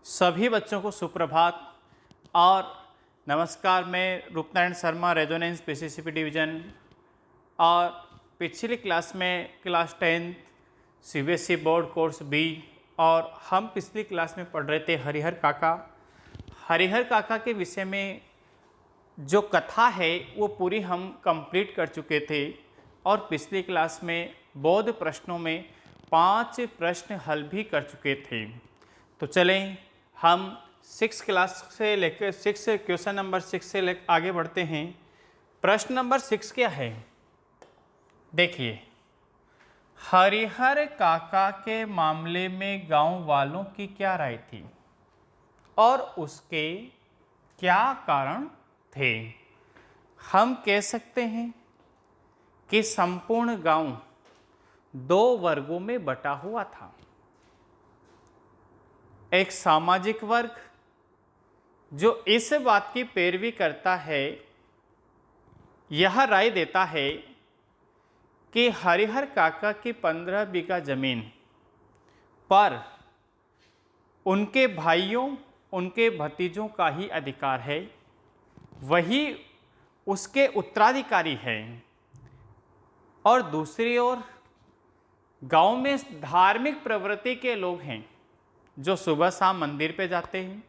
सभी बच्चों को सुप्रभात और नमस्कार। मैं Rupnarayan Sharma, Resonance PCCP division. और पिछली क्लास में class 10 CBSE board course B, और हम पिछली क्लास में पढ़ रहे थे हरिहर काका। हरिहर काका के विषय में जो कथा है वो पूरी हम कंप्लीट कर चुके थे, और पिछली क्लास में बौद्ध प्रश्नों में 5 प्रश्न हल भी कर चुके थे। तो चलें हम 6 क्लास से लेकर 6 क्वेश्चन नंबर 6 से लेकर आगे बढ़ते हैं। प्रश्न नंबर 6 क्या है? देखिए, हरिहर काका के मामले में गांव वालों की क्या राय थी और उसके क्या कारण थे? हम कह सकते हैं कि संपूर्ण गांव 2 वर्गों में बटा हुआ था। एक सामाजिक वर्ग जो इस बात की पैरवी करता है, यह राय देता है कि हरिहर काका की 15 बीघा जमीन पर उनके भाइयों, उनके भतीजों का ही अधिकार है, वही उसके उत्तराधिकारी है। और दूसरी ओर गांव में धार्मिक प्रवृत्ति के लोग हैं जो सुबह शाम मंदिर पे जाते हैं,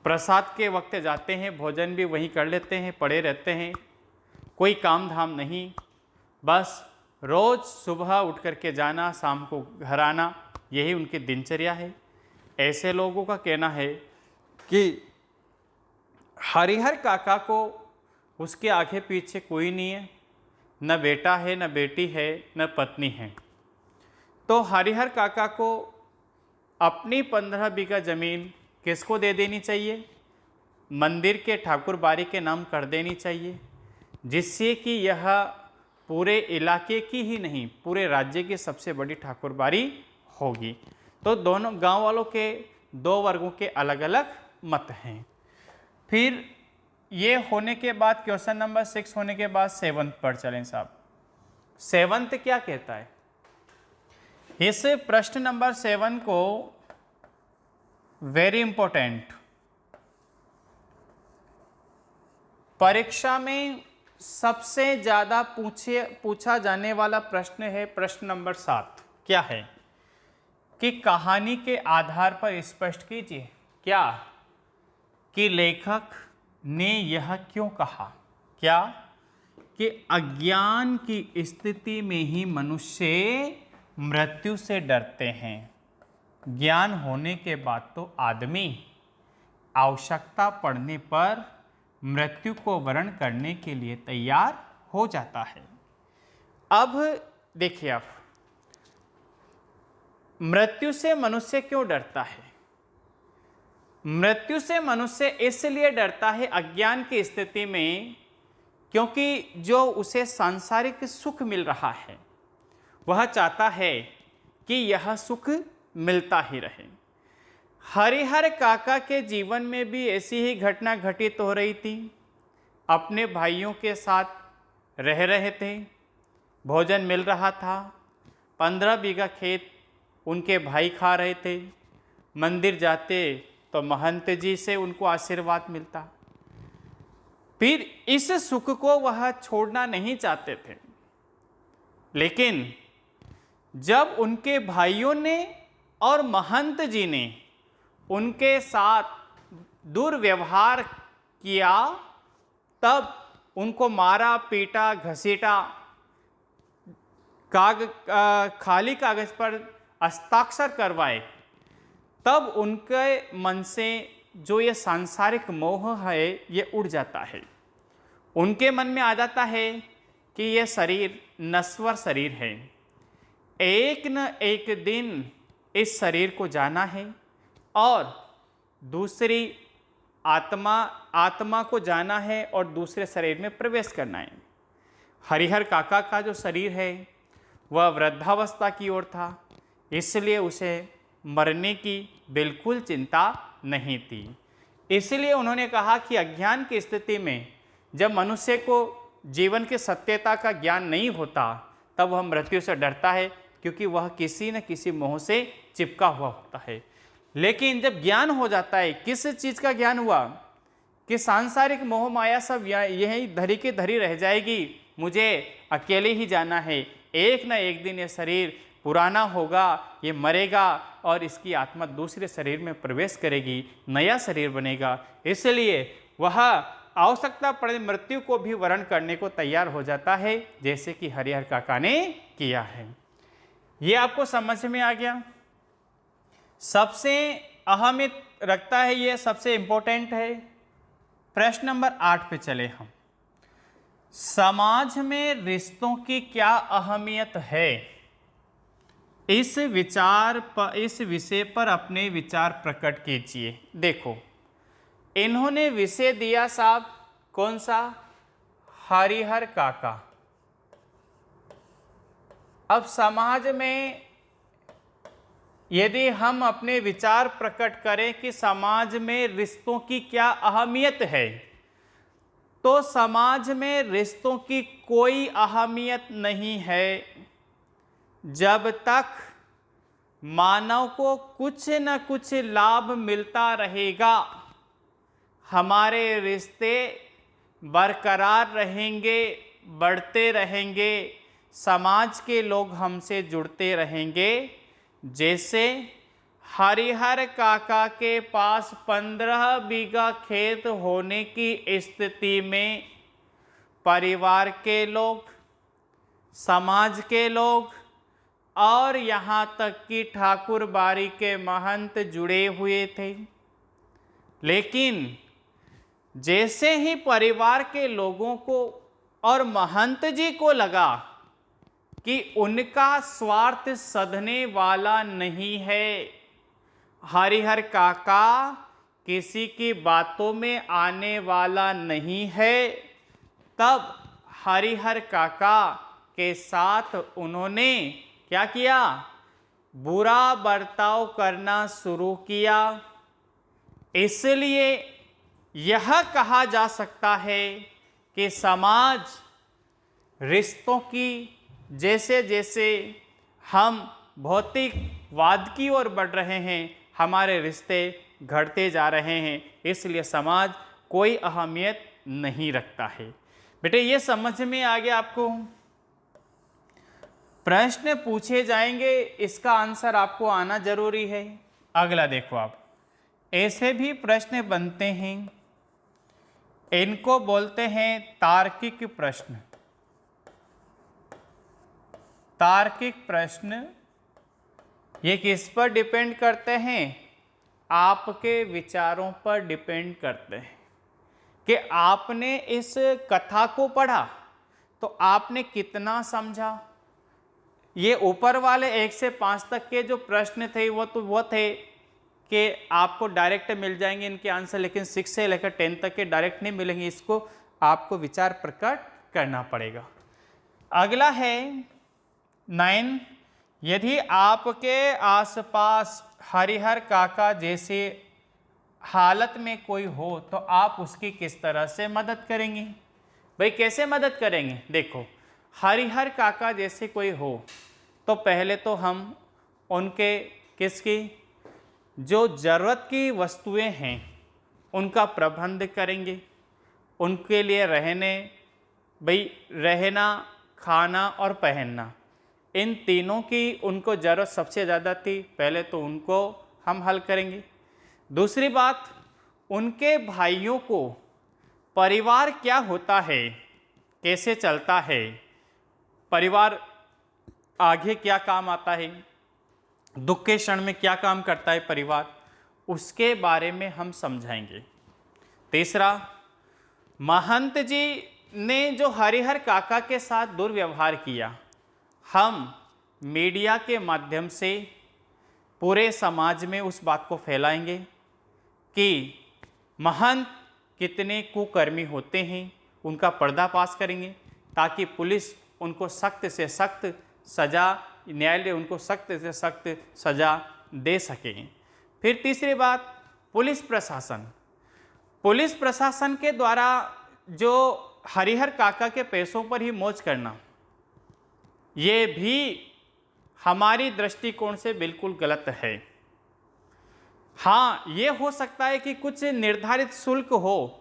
प्रसाद के वक्त जाते हैं, भोजन भी वहीं कर लेते हैं, पड़े रहते हैं, कोई काम धाम नहीं, बस रोज़ सुबह उठ कर के जाना, शाम को घर आना, यही उनकी दिनचर्या है। ऐसे लोगों का कहना है कि हरिहर काका को उसके आगे पीछे कोई नहीं है, न बेटा है, न बेटी है, न पत्नी है। तो हरिहर काका को अपनी 15 बीघा ज़मीन किसको दे देनी चाहिए? मंदिर के ठाकुर बारी के नाम कर देनी चाहिए, जिससे कि यह पूरे इलाके की ही नहीं, पूरे राज्य की सबसे बड़ी ठाकुर बारी होगी। तो दोनों गांव वालों के 2 वर्गों के अलग अलग मत हैं। फिर ये होने के बाद क्वेश्चन नंबर 6 होने के बाद 7 पर चलें साहब। 7 क्या कहता है? इस प्रश्न नंबर 7 को वेरी इंपॉर्टेंट, परीक्षा में सबसे ज़्यादा पूछा जाने वाला प्रश्न है प्रश्न नंबर 7। क्या है कि कहानी के आधार पर स्पष्ट कीजिए क्या कि लेखक ने यह क्यों कहा, क्या कि अज्ञान की स्थिति में ही मनुष्य मृत्यु से डरते हैं। ज्ञान होने के बाद तो आदमी आवश्यकता पड़ने पर मृत्यु को वरण करने के लिए तैयार हो जाता है। अब देखिए, आप मृत्यु से मनुष्य क्यों डरता है? मृत्यु से मनुष्य इसलिए डरता है अज्ञान की स्थिति में, क्योंकि जो उसे सांसारिक सुख मिल रहा है वह चाहता है कि यह सुख मिलता ही रहे। हरिहर काका के जीवन में भी ऐसी ही घटना घटित हो रही थी। अपने भाइयों के साथ रह रहे थे, भोजन मिल रहा था, 15 बीघा खेत उनके भाई खा रहे थे, मंदिर जाते तो महंत जी से उनको आशीर्वाद मिलता। फिर इस सुख को वह छोड़ना नहीं चाहते थे, लेकिन जब उनके भाइयों ने और महंत जी ने उनके साथ दुर्व्यवहार किया, तब उनको मारा, पीटा, घसीटा, खाली कागज पर हस्ताक्षर करवाए, तब उनके मन से जो ये सांसारिक मोह है ये उड़ जाता है। उनके मन में आ जाता है कि ये शरीर नश्वर शरीर है, एक न एक दिन इस शरीर को जाना है और दूसरी आत्मा को जाना है और दूसरे शरीर में प्रवेश करना है। हरिहर काका का जो शरीर है वह वृद्धावस्था की ओर था, इसलिए उसे मरने की बिल्कुल चिंता नहीं थी। इसलिए उन्होंने कहा कि अज्ञान की स्थिति में जब मनुष्य को जीवन की सत्यता का ज्ञान नहीं होता, तब वह मृत्यु से डरता है, क्योंकि वह किसी न किसी मोह से चिपका हुआ होता है। लेकिन जब ज्ञान हो जाता है, किस चीज़ का ज्ञान हुआ कि सांसारिक मोह माया सब यही धरी की धरी रह जाएगी, मुझे अकेले ही जाना है, एक ना एक दिन ये शरीर पुराना होगा, ये मरेगा और इसकी आत्मा दूसरे शरीर में प्रवेश करेगी, नया शरीर बनेगा। इसलिए वह आवश्यकता पड़े मृत्यु को भी वरण करने को तैयार हो जाता है, जैसे कि हरिहर काका ने किया है। ये आपको समझ में आ गया। सबसे अहमियत रखता है, ये सबसे इंपॉर्टेंट है। प्रश्न नंबर 8 पे चले हम। समाज में रिश्तों की क्या अहमियत है? इस विषय पर अपने विचार प्रकट कीजिए। देखो, इन्होंने विषय दिया साहब, कौन सा? हरिहर काका। अब समाज में यदि हम अपने विचार प्रकट करें कि समाज में रिश्तों की क्या अहमियत है, तो समाज में रिश्तों की कोई अहमियत नहीं है जब तक मानव को कुछ न कुछ लाभ मिलता रहेगा। हमारे रिश्ते बरकरार रहेंगे, बढ़ते रहेंगे, समाज के लोग हमसे जुड़ते रहेंगे। जैसे हरिहर काका के पास 15 बीघा खेत होने की स्थिति में परिवार के लोग, समाज के लोग और यहाँ तक कि ठाकुर बाड़ी के महंत जुड़े हुए थे। लेकिन जैसे ही परिवार के लोगों को और महंत जी को लगा कि उनका स्वार्थ सधने वाला नहीं है, हरिहर काका किसी की बातों में आने वाला नहीं है, तब हरिहर काका के साथ उन्होंने क्या किया? बुरा बर्ताव करना शुरू किया। इसलिए यह कहा जा सकता है कि समाज रिश्तों की, जैसे जैसे हम भौतिकवाद की ओर बढ़ रहे हैं, हमारे रिश्ते घटते जा रहे हैं, इसलिए समाज कोई अहमियत नहीं रखता है। बेटे ये समझ में आ गया आपको? प्रश्न पूछे जाएंगे, इसका आंसर आपको आना जरूरी है। अगला देखो आप, ऐसे भी प्रश्न बनते हैं, इनको बोलते हैं तार्किक प्रश्न। तार्किक प्रश्न ये किस पर डिपेंड करते हैं? आपके विचारों पर डिपेंड करते हैं कि आपने इस कथा को पढ़ा तो आपने कितना समझा। ये ऊपर वाले 1 से 5 तक के जो प्रश्न थे वो थे कि आपको डायरेक्ट मिल जाएंगे इनके आंसर, लेकिन 6 से लेकर 10 तक के डायरेक्ट नहीं मिलेंगे, इसको आपको विचार प्रकट करना पड़ेगा। अगला है 9, यदि आपके आसपास हरिहर काका जैसे हालत में कोई हो तो आप उसकी किस तरह से मदद करेंगे? भाई कैसे मदद करेंगे? देखो, हरिहर काका जैसे कोई हो तो पहले तो हम उनके किसकी जो ज़रूरत की वस्तुएं हैं उनका प्रबंध करेंगे। उनके लिए रहना, खाना और पहनना, इन तीनों की उनको ज़रूरत सबसे ज़्यादा थी, पहले तो उनको हम हल करेंगे। दूसरी बात, उनके भाइयों को परिवार क्या होता है, कैसे चलता है, परिवार आगे क्या काम आता है, दुख के क्षण में क्या काम करता है परिवार, उसके बारे में हम समझाएंगे। तीसरा, महंत जी ने जो हरिहर काका के साथ दुर्व्यवहार किया, हम मीडिया के माध्यम से पूरे समाज में उस बात को फैलाएंगे कि महंत कितने कुकर्मी होते हैं, उनका पर्दाफाश करेंगे ताकि पुलिस उनको सख्त से सख्त सज़ा, न्यायालय उनको सख्त से सख्त सज़ा दे सकें। फिर तीसरी बात, पुलिस प्रशासन के द्वारा जो हरिहर काका के पैसों पर ही मौज करना, ये भी हमारी दृष्टिकोण से बिल्कुल गलत है। हाँ, ये हो सकता है कि कुछ निर्धारित शुल्क हो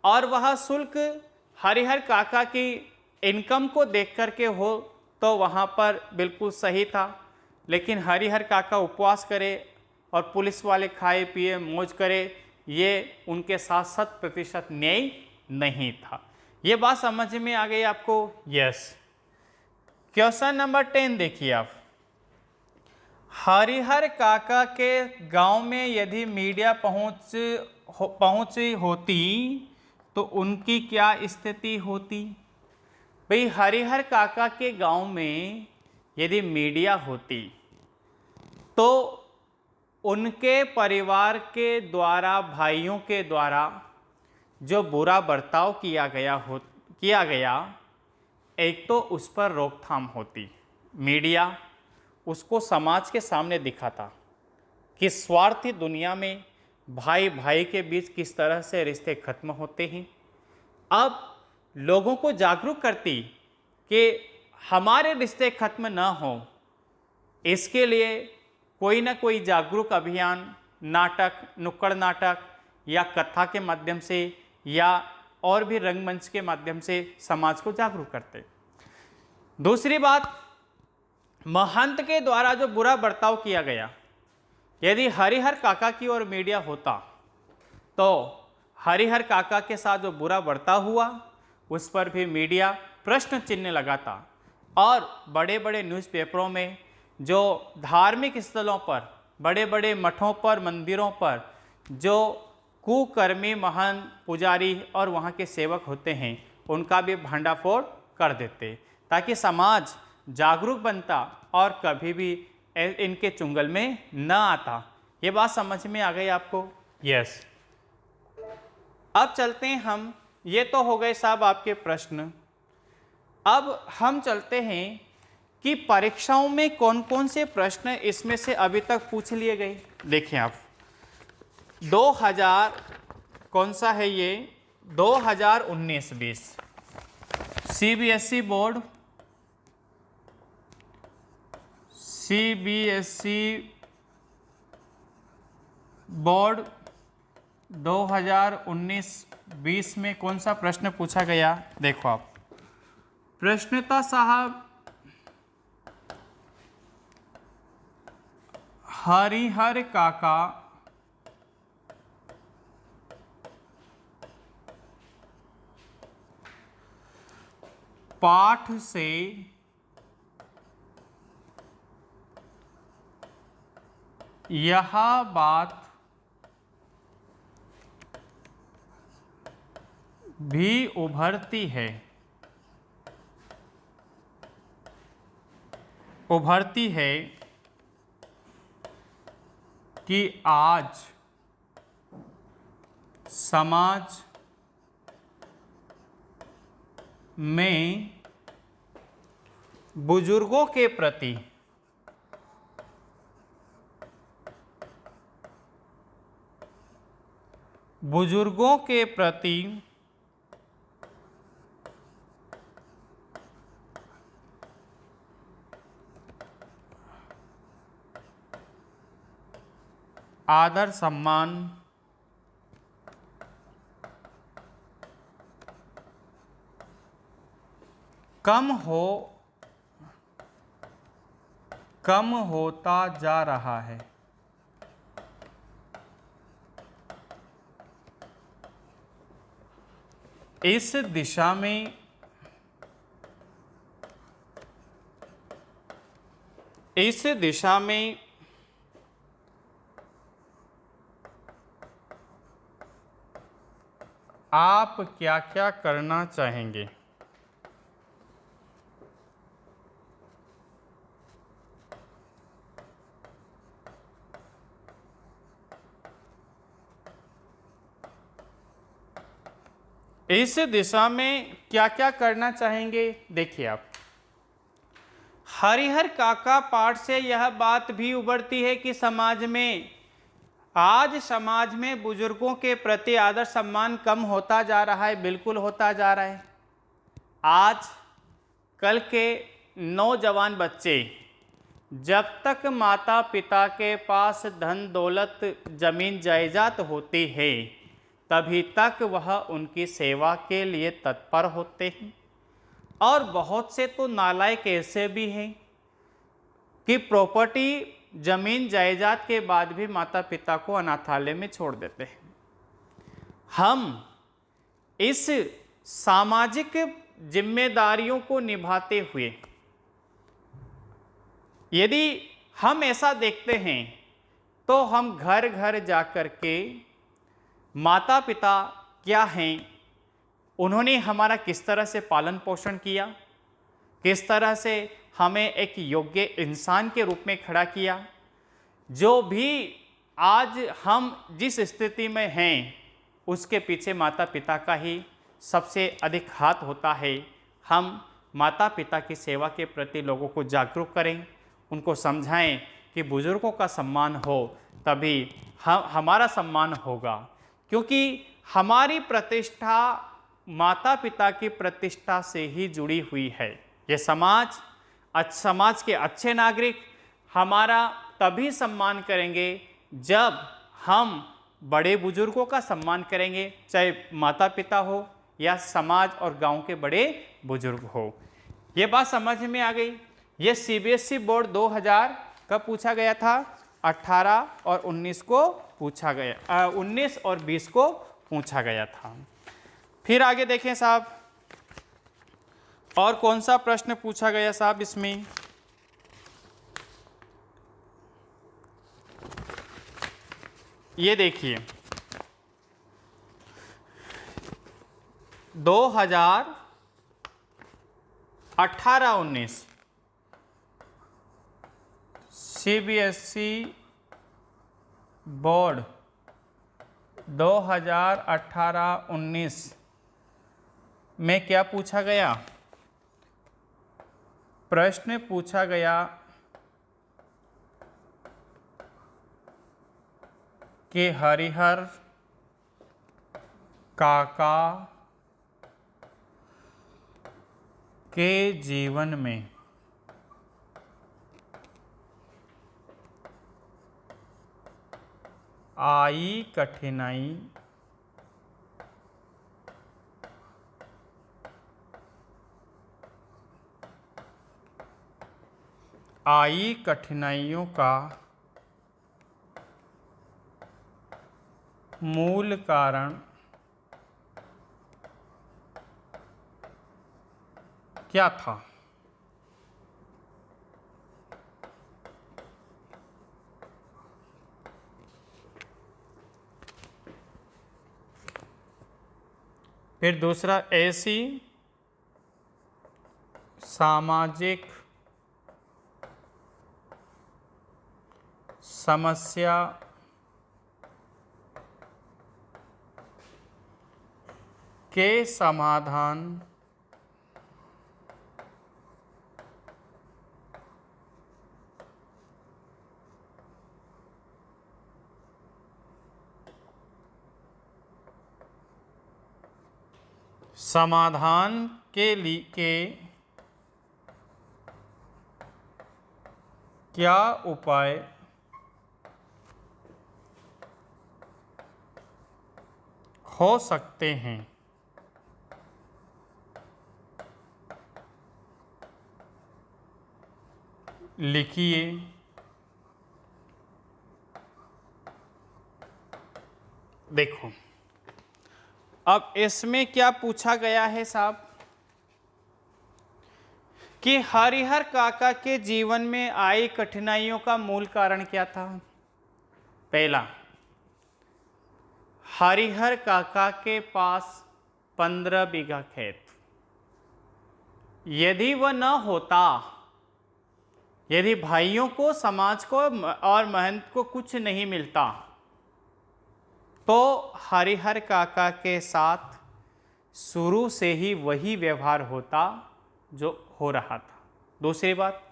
और वह शुल्क हरिहर काका की इनकम को देख करके हो, तो वहाँ पर बिल्कुल सही था। लेकिन हरिहर काका उपवास करे और पुलिस वाले खाए पिए मौज करे, ये उनके साथ 100% न्याय नहीं था। ये बात समझ में आ गई आपको? यस। क्वेश्चन नंबर 10 देखिए आप। हरिहर काका के गांव में यदि मीडिया पहुंची होती तो उनकी क्या स्थिति होती? भाई, हरिहर काका के गांव में यदि मीडिया होती तो उनके परिवार के द्वारा, भाइयों के द्वारा जो बुरा बर्ताव किया गया, एक तो उस पर रोकथाम होती। मीडिया उसको समाज के सामने दिखाता कि स्वार्थी दुनिया में भाई भाई के बीच किस तरह से रिश्ते खत्म होते हैं। अब लोगों को जागरूक करती कि हमारे रिश्ते खत्म न हो, इसके लिए कोई ना कोई जागरूक अभियान, नाटक, नुक्कड़ नाटक या कथा के माध्यम से या और भी रंगमंच के माध्यम से समाज को जागरूक करते। दूसरी बात, महंत के द्वारा जो बुरा बर्ताव किया गया, यदि हरिहर काका की ओर मीडिया होता तो हरिहर काका के साथ जो बुरा बर्ताव हुआ उस पर भी मीडिया प्रश्न चिन्ह लगाता और बड़े बड़े न्यूज़पेपरों में जो धार्मिक स्थलों पर, बड़े बड़े मठों पर, मंदिरों पर जो कुकर्मी महंत, पुजारी और वहाँ के सेवक होते हैं, उनका भी भंडाफोड़ कर देते, ताकि समाज जागरूक बनता और कभी भी इनके चुंगल में न आता। ये बात समझ में आ गई आपको? यस। अब चलते हैं हम, ये तो हो गए साहब आपके प्रश्न। अब हम चलते हैं कि परीक्षाओं में कौन कौन से प्रश्न इसमें से अभी तक पूछ लिए गए। देखिए आप, 2000 कौन सा है ये, 2019-20 सीबीएसई बोर्ड, बोर्ड 2019-20 में कौन सा प्रश्न पूछा गया? देखो आप, प्रश्न था साहब, हरिहर काका पाठ से यह बात भी उभरती है कि आज समाज में बुजुर्गों के प्रति आदर सम्मान कम होता जा रहा है। इस दिशा में आप क्या क्या करना चाहेंगे? इस दिशा में क्या क्या करना चाहेंगे? देखिए आप, हरिहर काका पाठ से यह बात भी उभरती है कि समाज में बुजुर्गों के प्रति आदर सम्मान कम होता जा रहा है। बिल्कुल होता जा रहा है। आज कल के नौजवान बच्चे जब तक माता पिता के पास धन दौलत जमीन जायदाद होती है तभी तक वह उनकी सेवा के लिए तत्पर होते हैं। और बहुत से तो नालायक ऐसे भी हैं कि प्रॉपर्टी जमीन जायदाद के बाद भी माता पिता को अनाथालय में छोड़ देते हैं। हम इस सामाजिक जिम्मेदारियों को निभाते हुए यदि हम ऐसा देखते हैं तो हम घर घर जाकर के माता पिता क्या हैं, उन्होंने हमारा किस तरह से पालन पोषण किया, किस तरह से हमें एक योग्य इंसान के रूप में खड़ा किया, जो भी आज हम जिस स्थिति में हैं उसके पीछे माता पिता का ही सबसे अधिक हाथ होता है। हम माता पिता की सेवा के प्रति लोगों को जागरूक करें, उनको समझाएं कि बुजुर्गों का सम्मान हो तभी हमारा सम्मान होगा, क्योंकि हमारी प्रतिष्ठा माता पिता की प्रतिष्ठा से ही जुड़ी हुई है। ये समाज के अच्छे नागरिक हमारा तभी सम्मान करेंगे जब हम बड़े बुजुर्गों का सम्मान करेंगे, चाहे माता पिता हो या समाज और गांव के बड़े बुजुर्ग हो। ये बात समझ में आ गई। ये सीबीएसई बोर्ड 2000 कब पूछा गया था? 18 और 19 को पूछा गया, 19 और 20 को पूछा गया था। फिर आगे देखें साहब, और कौन सा प्रश्न पूछा गया साहब इसमें? ये देखिए 2018-19 सीबीएसई बोर्ड 2018-19 में क्या पूछा गया? प्रश्न पूछा गया कि हरिहर काका के जीवन में आई कठिनाइयों का मूल कारण क्या था? फिर दूसरा, ऐसी सामाजिक समस्या के समाधान के लिए क्या उपाय हो सकते हैं? लिखिए। देखो अब इसमें क्या पूछा गया है साहब कि हरिहर काका के जीवन में आई कठिनाइयों का मूल कारण क्या था? पहला, हरिहर काका के पास 15 बीघा खेत, यदि वह न होता, यदि भाइयों को, समाज को और महंत को कुछ नहीं मिलता तो हरिहर काका के साथ शुरू से ही वही व्यवहार होता जो हो रहा था। दूसरी बात,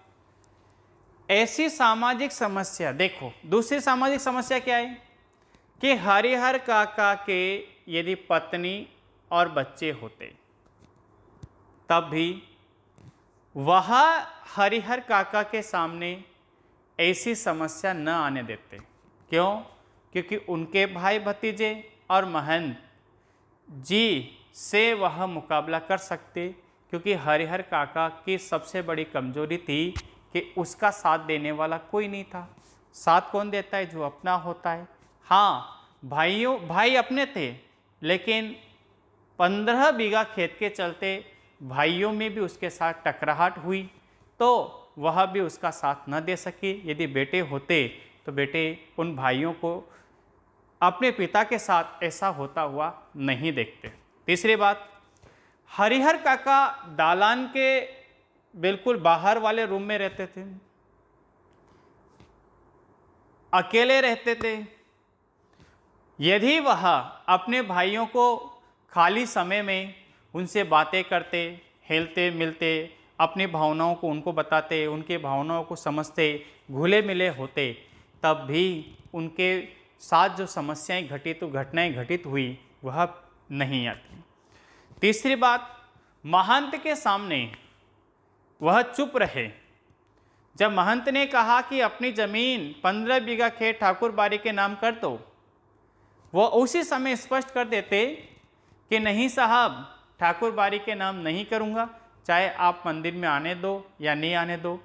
ऐसी सामाजिक समस्या, देखो दूसरी सामाजिक समस्या क्या है कि हरिहर काका के यदि पत्नी और बच्चे होते तब भी वह हरिहर काका के सामने ऐसी समस्या न आने देते। क्यों? क्योंकि उनके भाई भतीजे और महंत जी से वह मुकाबला कर सकते, क्योंकि हरिहर काका की सबसे बड़ी कमजोरी थी कि उसका साथ देने वाला कोई नहीं था। साथ कौन देता है? जो अपना होता है। हाँ, भाई अपने थे, लेकिन 15 बीघा खेत के चलते भाइयों में भी उसके साथ टकराहट हुई, तो वह भी उसका साथ न दे सके। यदि बेटे होते तो बेटे उन भाइयों को अपने पिता के साथ ऐसा होता हुआ नहीं देखते। तीसरी बात, हरिहर काका दालान के बिल्कुल बाहर वाले रूम में रहते थे, अकेले रहते थे। यदि वह अपने भाइयों को खाली समय में उनसे बातें करते, हिलते मिलते, अपनी भावनाओं को उनको बताते, उनके भावनाओं को समझते, घुले मिले होते, तब भी उनके साथ जो समस्याएं घटित घटनाएं घटित हुई वह नहीं आती। तीसरी बात, महंत के सामने वह चुप रहे। जब महंत ने कहा कि अपनी जमीन 15 बीघा खेत ठाकुर बारी के नाम कर दो, वह उसी समय स्पष्ट कर देते कि नहीं साहब, ठाकुर बारी के नाम नहीं करूँगा, चाहे आप मंदिर में आने दो या नहीं आने दो।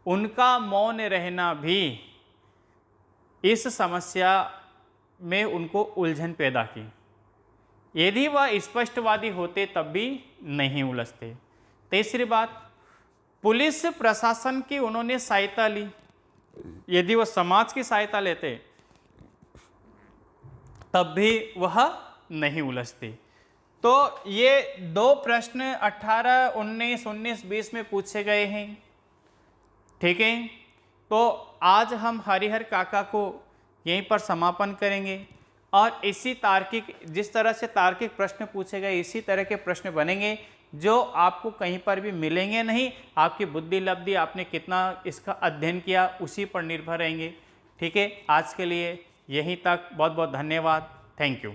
उनका मौन रहना भी इस समस्या में उनको उलझन पैदा की। यदि वह स्पष्टवादी होते तब भी नहीं उलझते। तीसरी बात, पुलिस प्रशासन की उन्होंने सहायता ली। यदि वह समाज की सहायता लेते तब भी वह नहीं उलझते। तो ये 2 प्रश्न 18, 19, 20 में पूछे गए हैं। ठीक है, तो आज हम हरिहर काका को यहीं पर समापन करेंगे और इसी तार्किक, जिस तरह से तार्किक प्रश्न पूछे गए इसी तरह के प्रश्न बनेंगे जो आपको कहीं पर भी मिलेंगे नहीं। आपकी बुद्धि लब्धि, आपने कितना इसका अध्ययन किया, उसी पर निर्भर रहेंगे। ठीक है, आज के लिए यहीं तक। बहुत बहुत धन्यवाद। Thank you.